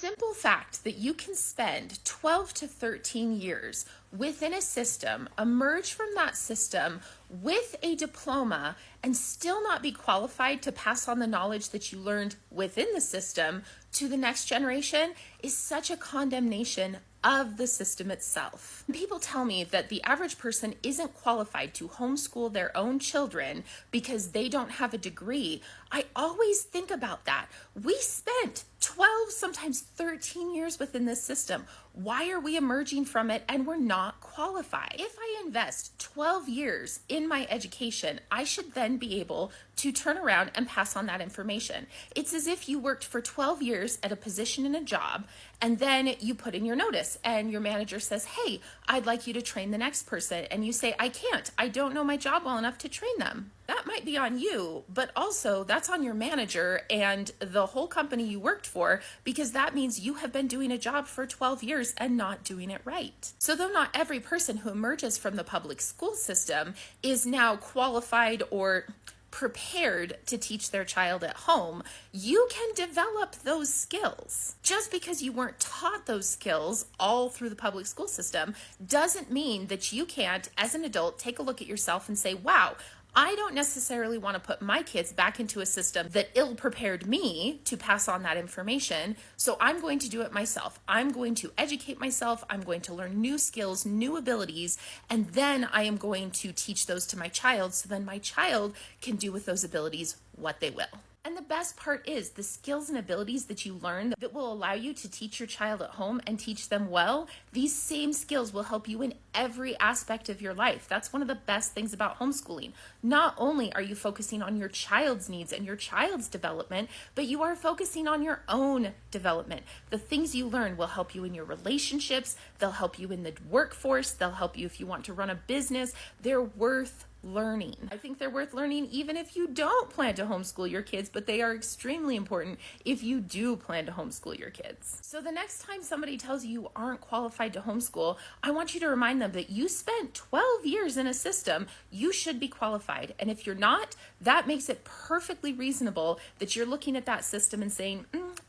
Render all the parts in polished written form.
simple fact that you can spend 12 to 13 years within a system, emerge from that system with a diploma, and still not be qualified to pass on the knowledge that you learned within the system to the next generation is such a condemnation of the system itself. People tell me that the average person isn't qualified to homeschool their own children because they don't have a degree. I always think about that. We spent 12, sometimes 13 years within this system. Why are we emerging from it and we're not qualified? If I invest 12 years in my education, I should then be able to turn around and pass on that information. It's as if you worked for 12 years at a position in a job, and then you put in your notice and your manager says, hey, I'd like you to train the next person. And you say, I can't, I don't know my job well enough to train them. That might be on you, but also that's on your manager and the whole company you worked for, because that means you have been doing a job for 12 years and not doing it right. So though not every person who emerges from the public school system is now qualified or prepared to teach their child at home, you can develop those skills. Just because you weren't taught those skills all through the public school system doesn't mean that you can't, as an adult, take a look at yourself and say, wow, I don't necessarily want to put my kids back into a system that ill-prepared me to pass on that information, so I'm going to do it myself. I'm going to educate myself, I'm going to learn new skills, new abilities, and then I am going to teach those to my child, so then my child can do with those abilities what they will. And the best part is the skills and abilities that you learn that will allow you to teach your child at home and teach them well, these same skills will help you in every aspect of your life. That's one of the best things about homeschooling. Not only are you focusing on your child's needs and your child's development, but you are focusing on your own development. The things you learn will help you in your relationships, they'll help you in the workforce, they'll help you if you want to run a business. They're worth learning. I think they're worth learning even if you don't plan to homeschool your kids, but they are extremely important if you do plan to homeschool your kids. So the next time somebody tells you you aren't qualified to homeschool, I want you to remind them that you spent 12 years in a system, you should be qualified. And if you're not, that makes it perfectly reasonable that you're looking at that system and saying,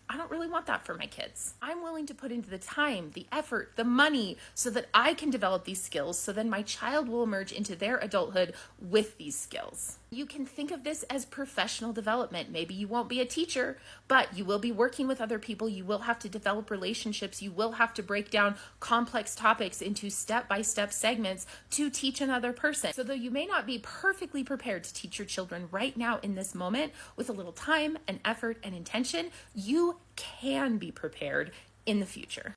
I don't really want that for my kids. I'm willing to put into the time, the effort, the money so that I can develop these skills, so then my child will emerge into their adulthood with these skills. You can think of this as professional development. Maybe you won't be a teacher, but you will be working with other people. You will have to develop relationships. You will have to break down complex topics into step-by-step segments to teach another person. So though you may not be perfectly prepared to teach your children right now in this moment, with a little time and effort and intention, you can be prepared in the future.